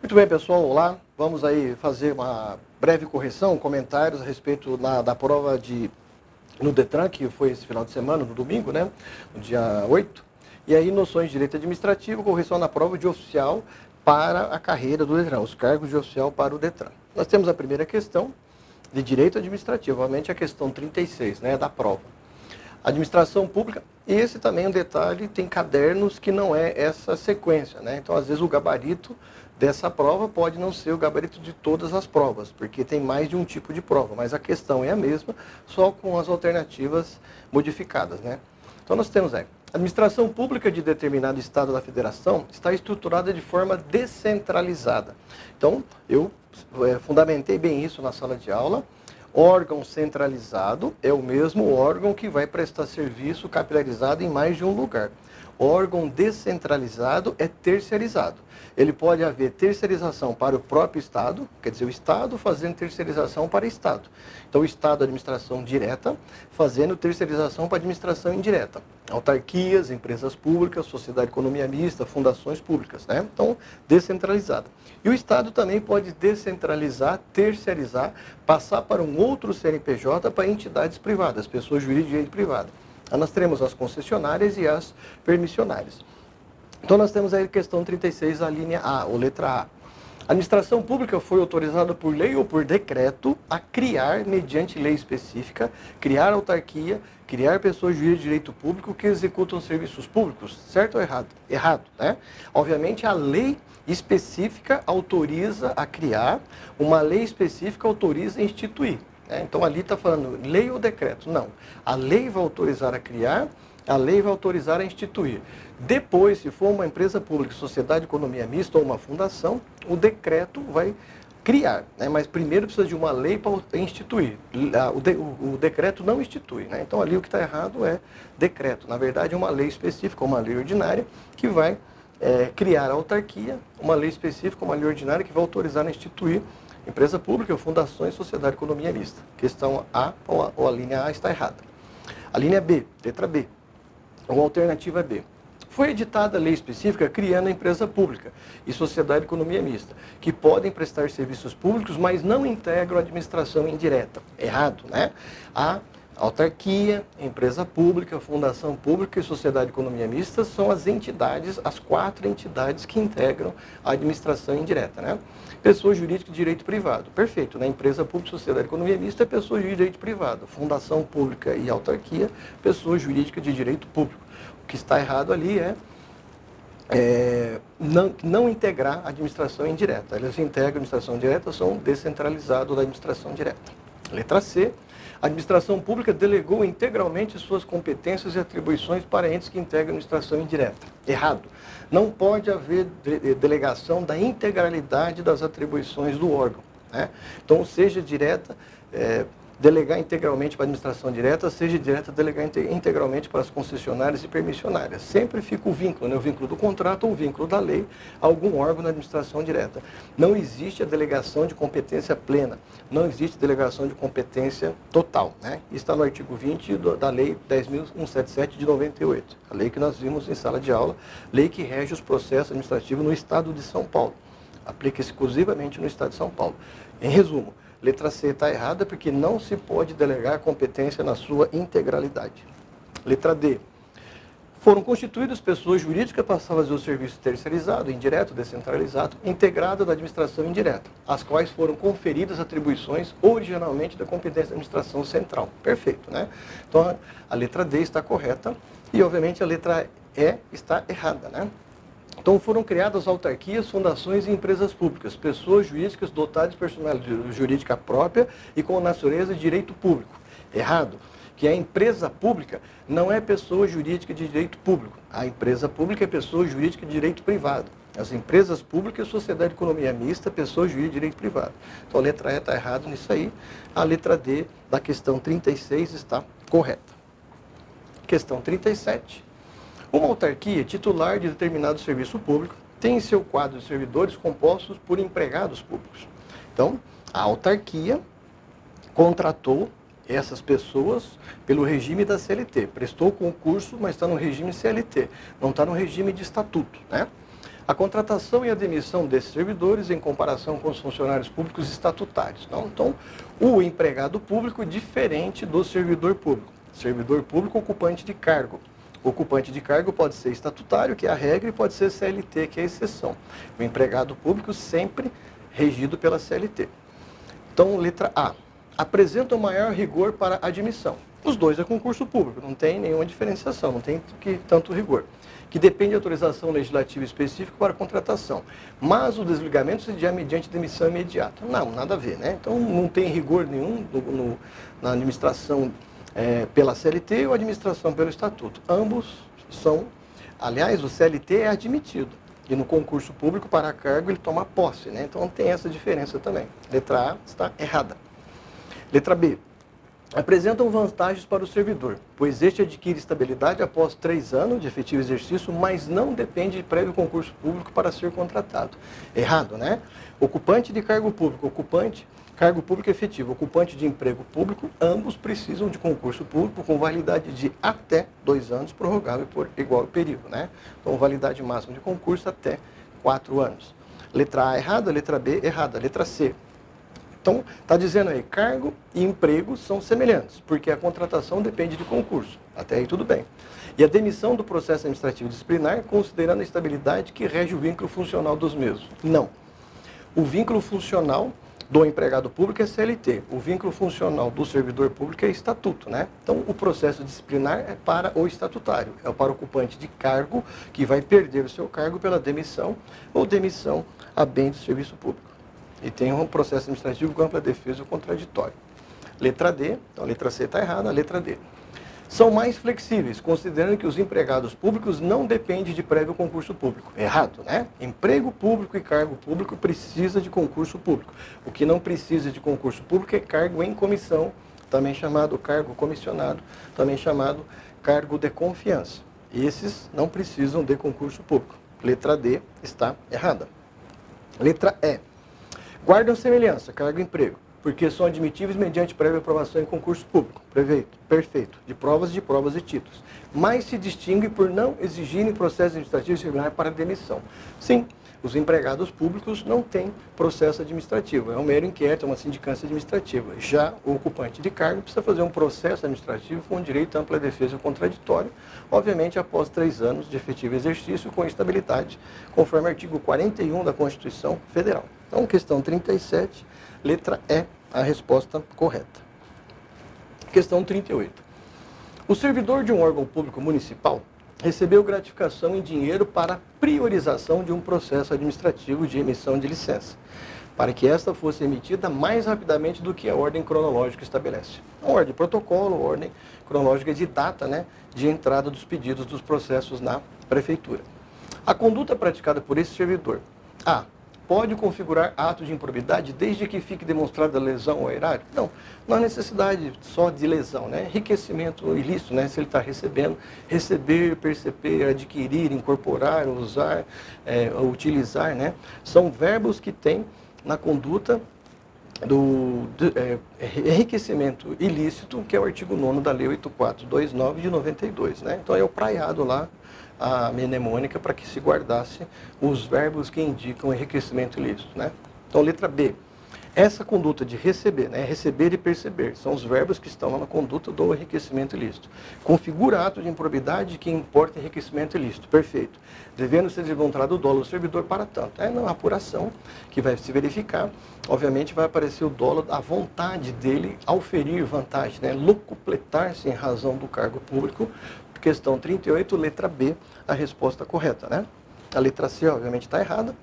Muito bem, pessoal, olá. Vamos aí fazer uma breve correção, comentários a respeito da prova no Detran, que foi esse final de semana, no domingo, né? No dia 8. E aí, noções de direito administrativo, correção na prova de oficial para a carreira do Detran, os cargos de oficial para o Detran. Nós temos a primeira questão de direito administrativo, obviamente a questão 36, né, da prova. Administração pública, e esse também é um detalhe, tem cadernos que não é essa sequência, né? Então, às vezes, o gabarito dessa prova pode não ser o gabarito de todas as provas, porque tem mais de um tipo de prova, mas a questão é a mesma, só com as alternativas modificadas, né? Então, nós temos aí, a administração pública de determinado estado da federação está estruturada de forma descentralizada. Então, eu fundamentei bem isso na sala de aula. Órgão centralizado é o mesmo órgão que vai prestar serviço capilarizado em mais de um lugar. Órgão descentralizado é terceirizado. Ele pode haver terceirização para o próprio Estado, quer dizer, o Estado fazendo terceirização para o Estado. Então, o Estado, administração direta, fazendo terceirização para administração indireta. Autarquias, empresas públicas, sociedade de economia mista, fundações públicas, né? Então, descentralizado. E o Estado também pode descentralizar, terceirizar, passar para um outro CNPJ para entidades privadas, pessoas jurídicas de direito privado. Aí nós teremos as concessionárias e as permissionárias. Então nós temos aí a questão 36, a linha A, ou letra A. A administração pública foi autorizada por lei ou por decreto a criar, mediante lei específica, criar autarquia, criar pessoas jurídicas de direito público que executam serviços públicos, certo ou errado? Errado, né? Obviamente a lei específica autoriza a criar, uma lei específica autoriza a instituir. Então ali está falando lei ou decreto? Não. A lei vai autorizar a criar, a lei vai autorizar a instituir. Depois, se for uma empresa pública, sociedade de economia mista ou uma fundação, o decreto vai criar, né? Mas primeiro precisa de uma lei para instituir. O decreto não institui, né? Então ali o que está errado é decreto. Na verdade é uma lei específica, uma lei ordinária, que vai criar a autarquia, uma lei específica, uma lei ordinária que vai autorizar a instituir empresa pública, fundações, sociedade de economia mista. Questão A ou a linha A está errada. A linha B, letra B, ou alternativa B. Foi editada a lei específica criando a empresa pública e sociedade de economia mista, que podem prestar serviços públicos, mas não integram a administração indireta. Errado, né? A autarquia, empresa pública, fundação pública e sociedade de economia mista são as entidades, as 4 entidades que integram a administração indireta, né? Pessoa jurídica de direito privado. Perfeito, né? Empresa pública, sociedade de economia mista é pessoa jurídica de direito privado. Fundação pública e autarquia, pessoa jurídica de direito público. O que está errado ali não integrar a administração indireta. Eles integram a administração direta, são descentralizados da administração direta. Letra C. A administração pública delegou integralmente suas competências e atribuições para entes que integram a administração indireta. Errado. Não pode haver delegação da integralidade das atribuições do órgão, né? Então, seja direta, delegar integralmente para a administração direta, seja direta, delegar integralmente para as concessionárias e permissionárias. Sempre fica o vínculo, né? O vínculo do contrato ou o vínculo da lei a algum órgão da administração direta. Não existe a delegação de competência plena, não existe delegação de competência total, né? Isso está no artigo 20 da Lei 10.177 de 98, a lei que nós vimos em sala de aula, lei que rege os processos administrativos no Estado de São Paulo. Aplica exclusivamente no Estado de São Paulo. Em resumo, letra C está errada porque não se pode delegar competência na sua integralidade. Letra D. Foram constituídas pessoas jurídicas para fazer o serviço terceirizado, indireto, descentralizado, integrado da administração indireta, às quais foram conferidas atribuições originalmente da competência da administração central. Perfeito, né? Então, a letra D está correta e, obviamente, a letra E está errada, né? Então foram criadas autarquias, fundações e empresas públicas, pessoas jurídicas dotadas de personalidade jurídica própria e com natureza de direito público. Errado. Que a empresa pública não é pessoa jurídica de direito público. A empresa pública é pessoa jurídica de direito privado. As empresas públicas, sociedade de economia mista, pessoa jurídica de direito privado. Então a letra E está errada nisso aí. A letra D da questão 36 está correta. Questão 37. Uma autarquia titular de determinado serviço público tem em seu quadro de servidores compostos por empregados públicos. Então, a autarquia contratou essas pessoas pelo regime da CLT. Prestou concurso, mas está no regime CLT, não está no regime de estatuto, né? A contratação e a demissão desses servidores em comparação com os funcionários públicos estatutários. Não? Então, o empregado público é diferente do servidor público. Servidor público ocupante de cargo. O ocupante de cargo pode ser estatutário, que é a regra, e pode ser CLT, que é a exceção. O empregado público sempre regido pela CLT. Então, letra A. Apresenta o maior rigor para admissão. Os dois é concurso público, não tem nenhuma diferenciação, não tem tanto rigor. Que depende de autorização legislativa específica para contratação. Mas o desligamento se dá mediante demissão imediata. Não, nada a ver, né? Então, não tem rigor nenhum na administração pela CLT ou administração pelo Estatuto. Ambos são, aliás, o CLT é admitido. E no concurso público, para cargo, ele toma posse, né? Então, tem essa diferença também. Letra A está errada. Letra B. Apresentam vantagens para o servidor, pois este adquire estabilidade após 3 anos de efetivo exercício, mas não depende de prévio concurso público para ser contratado. Errado, né? Ocupante de cargo público, cargo público efetivo, ocupante de emprego público, ambos precisam de concurso público com validade de até 2 anos, prorrogável por igual período, né? Então, validade máxima de concurso até 4 anos. Letra A errada, letra B errada, letra C. Então, está dizendo aí, cargo e emprego são semelhantes, porque a contratação depende de concurso. Até aí tudo bem. E a demissão do processo administrativo disciplinar, considerando a estabilidade que rege o vínculo funcional dos mesmos. Não. O vínculo funcional do empregado público é CLT. O vínculo funcional do servidor público é estatuto, né? Então, o processo disciplinar é para o estatutário. É para o ocupante de cargo que vai perder o seu cargo pela demissão ou demissão a bem do serviço público. E tem um processo administrativo com ampla defesa ou contraditório. Letra D, então a letra C está errada, a letra D. São mais flexíveis, considerando que os empregados públicos não dependem de prévio concurso público. Errado, né? Emprego público e cargo público precisa de concurso público. O que não precisa de concurso público é cargo em comissão, também chamado cargo comissionado, também chamado cargo de confiança. Esses não precisam de concurso público. Letra D está errada. Letra E. Guardam semelhança, cargo e emprego, porque são admitíveis mediante prévia aprovação em concurso público, perfeito, de provas e títulos, mas se distingue por não exigirem processo administrativo disciplinar para demissão. Sim, os empregados públicos não têm processo administrativo, é um mero inquérito, é uma sindicância administrativa. Já o ocupante de cargo precisa fazer um processo administrativo com direito à ampla defesa contraditório, obviamente após 3 anos de efetivo exercício com estabilidade, conforme artigo 41 da Constituição Federal. Então, questão 37, letra E, a resposta correta. Questão 38. O servidor de um órgão público municipal recebeu gratificação em dinheiro para priorização de um processo administrativo de emissão de licença, para que esta fosse emitida mais rapidamente do que a ordem cronológica estabelece. A ordem de protocolo, ordem cronológica de data, né, de entrada dos pedidos dos processos na prefeitura. A conduta praticada por esse servidor: A. Pode configurar ato de improbidade desde que fique demonstrada lesão ao erário? Não, não há necessidade só de lesão, né? Enriquecimento ilícito, né? Se ele está recebendo, receber, perceber, adquirir, incorporar, usar, utilizar, né? São verbos que tem na conduta do enriquecimento ilícito, que é o artigo 9º da Lei 8429 de 92, né? Então é o praiado lá, a mnemônica, para que se guardasse os verbos que indicam enriquecimento ilícito, né? Então, letra B. Essa conduta de receber, né? Receber e perceber, são os verbos que estão lá na conduta do enriquecimento ilícito. Configura ato de improbidade que importa enriquecimento ilícito. Perfeito. Devendo ser demonstrado o dolo do servidor para tanto. Na apuração que vai se verificar, obviamente vai aparecer o dolo, a vontade dele ao ferir vantagem, né? Locupletar-se em razão do cargo público. Questão 38, letra B, a resposta correta, né? A letra C, obviamente, está errada.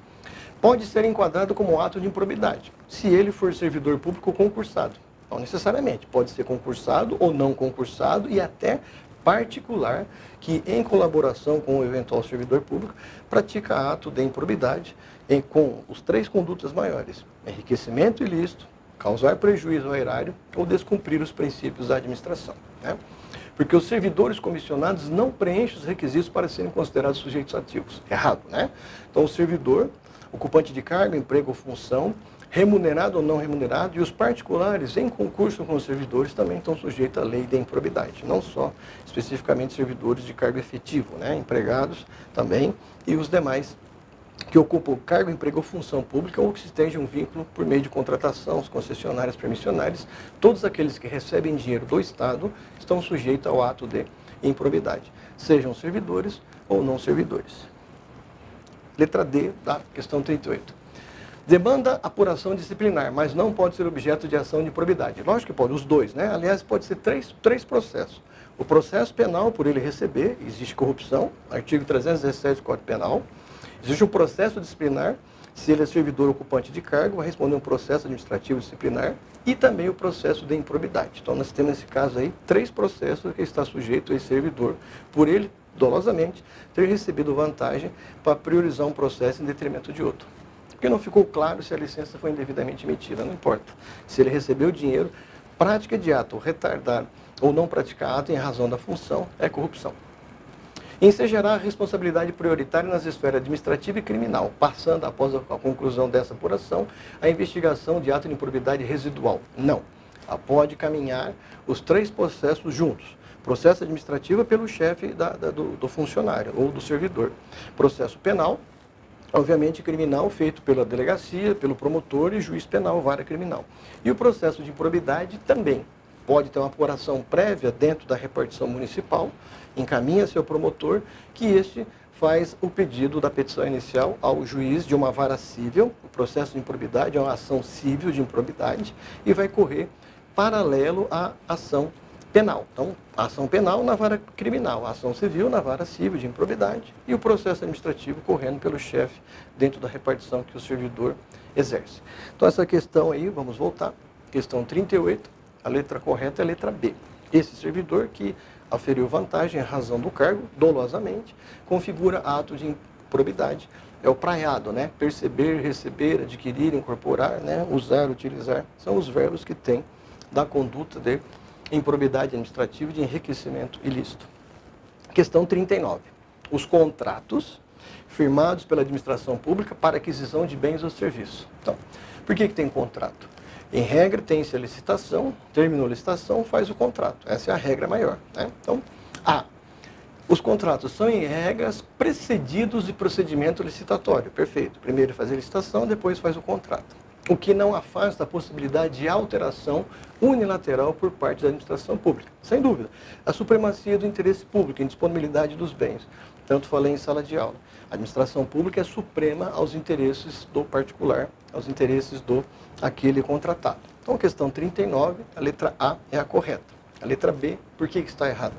Pode ser enquadrado como ato de improbidade, se ele for servidor público concursado. Não necessariamente, pode ser concursado ou não concursado e até particular que, em colaboração com o eventual servidor público, pratica ato de improbidade com os 3 condutas maiores: enriquecimento ilícito, causar prejuízo ao erário ou descumprir os princípios da administração, né? Porque os servidores comissionados não preenchem os requisitos para serem considerados sujeitos ativos. Errado, né? Então, o servidor, ocupante de cargo, emprego ou função, remunerado ou não remunerado, e os particulares em concurso com os servidores também estão sujeitos à lei da improbidade. Não só especificamente servidores de cargo efetivo, né? Empregados também, e os demais que ocupa o cargo, emprego ou função pública ou que se estende um vínculo por meio de contratação, os concessionários permissionários, todos aqueles que recebem dinheiro do Estado estão sujeitos ao ato de improbidade, sejam servidores ou não servidores. Letra D da questão 38. Demanda apuração disciplinar, mas não pode ser objeto de ação de improbidade. Lógico que pode, os dois, né? Aliás, pode ser três processos. O processo penal, por ele receber, existe corrupção, artigo 317 do Código Penal. Existe um processo disciplinar, se ele é servidor ocupante de cargo, vai responder um processo administrativo disciplinar e também o processo de improbidade. Então, nós temos nesse caso aí 3 processos que está sujeito a esse servidor, por ele, dolosamente, ter recebido vantagem para priorizar um processo em detrimento de outro. Porque não ficou claro se a licença foi indevidamente emitida, não importa. Se ele recebeu dinheiro, prática de ato retardar ou não praticar ato em razão da função é corrupção. Ensejará a responsabilidade prioritária nas esferas administrativa e criminal, passando, após a conclusão dessa apuração, a investigação de ato de improbidade residual. Não. Ela pode caminhar os 3 processos juntos. Processo administrativo pelo chefe do funcionário ou do servidor. Processo penal, obviamente criminal, feito pela delegacia, pelo promotor e juiz penal, vara criminal. E o processo de improbidade também. Pode ter uma apuração prévia dentro da repartição municipal, encaminha-se ao promotor, que este faz o pedido da petição inicial ao juiz de uma vara civil. O processo de improbidade é uma ação civil de improbidade e vai correr paralelo à ação penal. Então, a ação penal na vara criminal, a ação civil na vara civil de improbidade e o processo administrativo correndo pelo chefe dentro da repartição que o servidor exerce. Então, essa questão aí, vamos voltar, questão 38, a letra correta é a letra B. Esse servidor que aferiu vantagem em razão do cargo, dolosamente, configura ato de improbidade. É o praiado, né? Perceber, receber, adquirir, incorporar, né? Usar, utilizar, são os verbos que tem da conduta de improbidade administrativa e de enriquecimento ilícito. Questão 39. Os contratos firmados pela administração pública para aquisição de bens ou serviços. Então, por que tem contrato? Em regra, tem-se a licitação, terminou a licitação, faz o contrato. Essa é a regra maior, né? Então, A. Os contratos são, em regras, precedidos de procedimento licitatório. Perfeito. Primeiro faz a licitação, depois faz o contrato. O que não afasta a possibilidade de alteração unilateral por parte da administração pública. Sem dúvida. A supremacia do interesse público em disponibilidade dos bens. Tanto falei em sala de aula. A administração pública é suprema aos interesses do particular, aos interesses do aquele contratado. Então, a questão 39, a letra A é a correta. A letra B, por que está errada?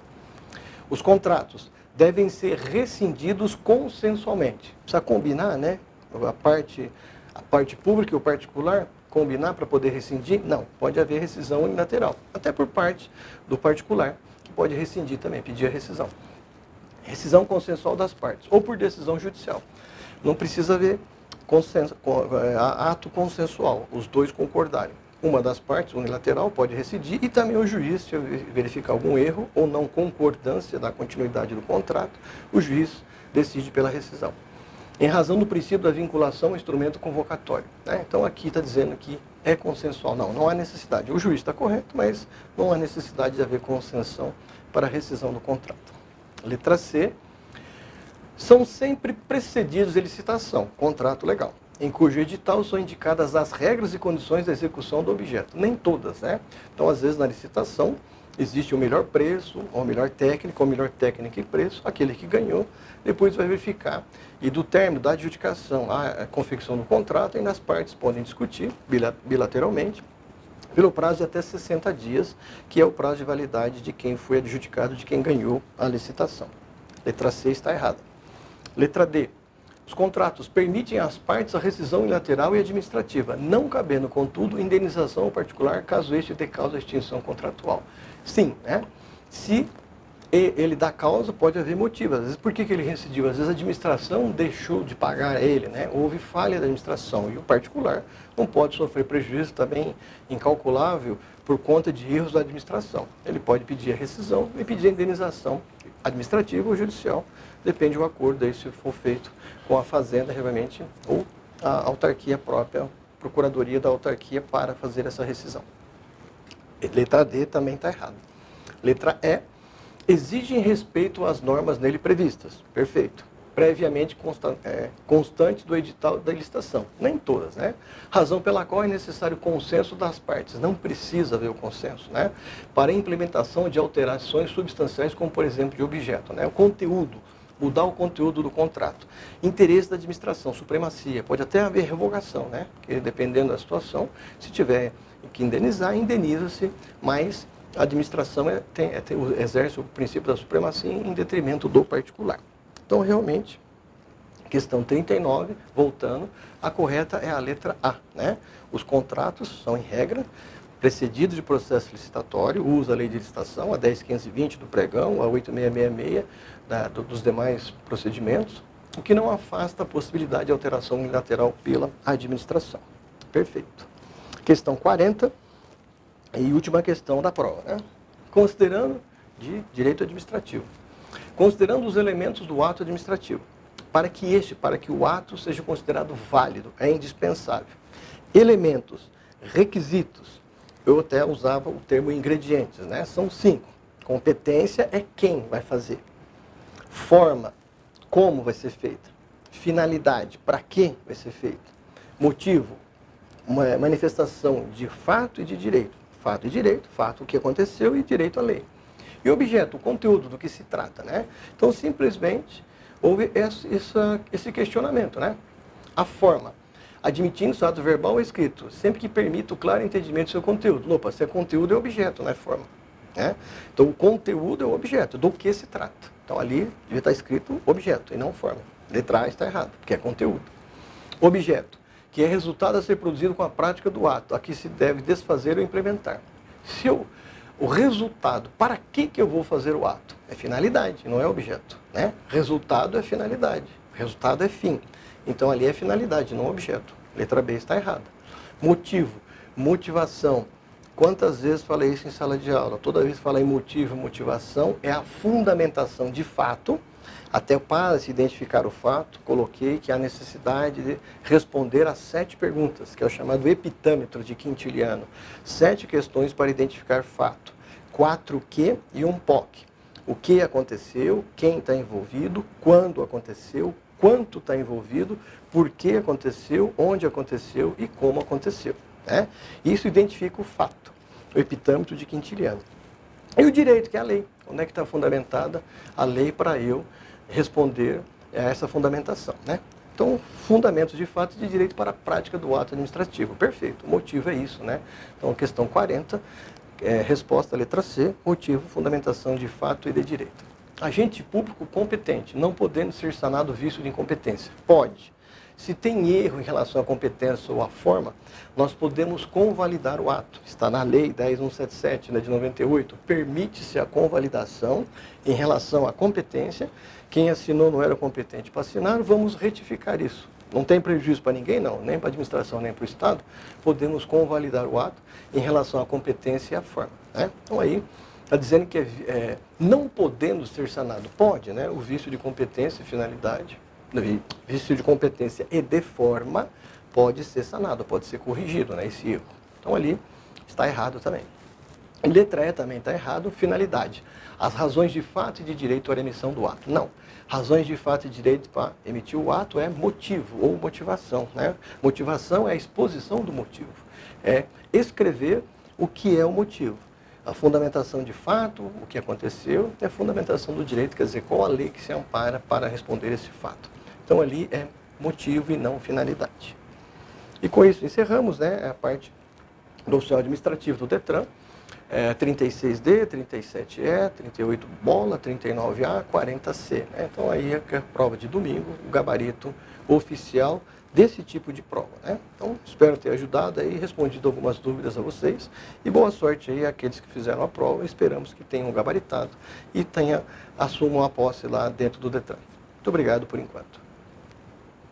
Os contratos devem ser rescindidos consensualmente. Precisa combinar, né? A parte pública e o particular, combinar para poder rescindir? Não, pode haver rescisão unilateral. Até por parte do particular, que pode rescindir também, pedir a rescisão. Rescisão consensual das partes, ou por decisão judicial. Não precisa haver ato consensual, os dois concordarem. Uma das partes, unilateral, pode rescindir e também o juiz, se verificar algum erro ou não concordância da continuidade do contrato, o juiz decide pela rescisão. Em razão do princípio da vinculação ao instrumento convocatório, né? Então aqui está dizendo que é consensual. Não há necessidade. O juiz está correto, mas não há necessidade de haver consensão para a rescisão do contrato. Letra C. São sempre precedidos de licitação, contrato legal, em cujo edital são indicadas as regras e condições da execução do objeto. Nem todas, né? Então, às vezes, na licitação, existe o melhor preço, ou melhor técnico, ou melhor técnica e preço, aquele que ganhou, depois vai verificar. E do término da adjudicação à confecção do contrato, ainda as partes podem discutir bilateralmente, pelo prazo de até 60 dias, que é o prazo de validade de quem foi adjudicado, de quem ganhou a licitação. Letra C está errada. Letra D. Os contratos permitem às partes a rescisão unilateral e administrativa, não cabendo, contudo, indenização ao particular, caso este dê causa à extinção contratual. Sim, né? Se ele dá causa, pode haver motivo. Às vezes, por que ele rescindiu? Às vezes a administração deixou de pagar a ele, né? Houve falha da administração e o particular não pode sofrer prejuízo também incalculável por conta de erros da administração. Ele pode pedir a rescisão e pedir a indenização administrativa ou judicial, depende do acordo aí se for feito com a fazenda, realmente, ou a autarquia própria, a procuradoria da autarquia para fazer essa rescisão. Letra D também está errada. Letra E. Exigem respeito às normas nele previstas. Perfeito. previamente constante do edital da licitação. Nem todas, né? Razão pela qual é necessário consenso das partes. Não precisa haver o consenso, né? Para a implementação de alterações substanciais, como por exemplo de objeto, né? O conteúdo, mudar o conteúdo do contrato. Interesse da administração, supremacia. Pode até haver revogação, né? Porque dependendo da situação, se tiver que indenizar, indeniza-se, mas a administração exerce o princípio da supremacia em detrimento do particular. Então, realmente, questão 39, voltando, a correta é a letra A, né? Os contratos são, em regra, precedidos de processo licitatório, usa a lei de licitação, a 10.520 do pregão, a 8.666 dos demais procedimentos, o que não afasta a possibilidade de alteração unilateral pela administração. Perfeito. Questão 40 e última questão da prova, né? Considerando de direito administrativo. Considerando os elementos do ato administrativo, para que o ato seja considerado válido, é indispensável. Elementos, requisitos, eu até usava o termo ingredientes, né? São 5. Competência é quem vai fazer. Forma, como vai ser feita. Finalidade, para que vai ser feita. Motivo, uma manifestação de fato e de direito. Fato e direito, fato o que aconteceu e direito à lei. E objeto, o conteúdo do que se trata, né? Então, simplesmente, houve esse questionamento, né? A forma, admitindo-se ato verbal ou escrito, sempre que permita o claro entendimento do seu conteúdo. Opa, se é conteúdo, é objeto, não é forma. Né? Então, o conteúdo é o objeto, do que se trata. Então, ali devia estar escrito objeto e não forma. Letra A está errado, porque é conteúdo. Objeto, que é resultado a ser produzido com a prática do ato, a que se deve desfazer ou implementar. O resultado, para que eu vou fazer o ato? É finalidade, não é objeto. Né? Resultado é finalidade, resultado é fim. Então ali é finalidade, não objeto. Letra B está errada. Motivo, motivação. Quantas vezes falei isso em sala de aula? Toda vez que falei motivo, motivação, é a fundamentação de fato. Até para se identificar o fato, coloquei que há necessidade de responder a 7 perguntas, que é o chamado epitâmetro de Quintiliano. 7 questões para identificar fato. 4 que e um POC. O que aconteceu, quem está envolvido, quando aconteceu, quanto está envolvido, por que aconteceu, onde aconteceu e como aconteceu. Né? Isso identifica o fato, o epitâmetro de Quintiliano. E o direito, que é a lei. Onde é que está fundamentada a lei para eu responder a essa fundamentação, né? Então, fundamentos de fato e de direito para a prática do ato administrativo. Perfeito, o motivo é isso, né? Então, questão 40, resposta letra C, motivo, fundamentação de fato e de direito. Agente público competente, não podendo ser sanado o vício de incompetência. Pode. Se tem erro em relação à competência ou à forma, nós podemos convalidar o ato. Está na lei 10.177, né, de 98, permite-se a convalidação em relação à competência. Quem assinou não era competente para assinar, vamos retificar isso. Não tem prejuízo para ninguém, não, nem para a administração, nem para o Estado. Podemos convalidar o ato em relação à competência e à forma. Né? Então aí, está dizendo que não podendo ser sanado, pode, né? O vício de competência e finalidade, vício de competência e de forma, pode ser sanado, pode ser corrigido, né, esse erro. Então ali está errado também. Letra E também está errado, finalidade. As razões de fato e de direito à emissão do ato. Não. Razões de fato e de direito para emitir o ato é motivo ou motivação. Né? Motivação é a exposição do motivo. É escrever o que é o motivo. A fundamentação de fato, o que aconteceu, é a fundamentação do direito, quer dizer, qual a lei que se ampara para responder esse fato. Então ali é motivo e não finalidade. E com isso encerramos, né, a parte do oficial administrativo do DETRAN, 36D, 37E, 38 bola, 39A, 40C. Né? Então aí é a prova de domingo, o gabarito oficial desse tipo de prova. Né? Então espero ter ajudado e respondido algumas dúvidas a vocês. E boa sorte aí àqueles que fizeram a prova. Esperamos que tenham gabaritado e assumam a posse lá dentro do DETRAN. Muito obrigado por enquanto.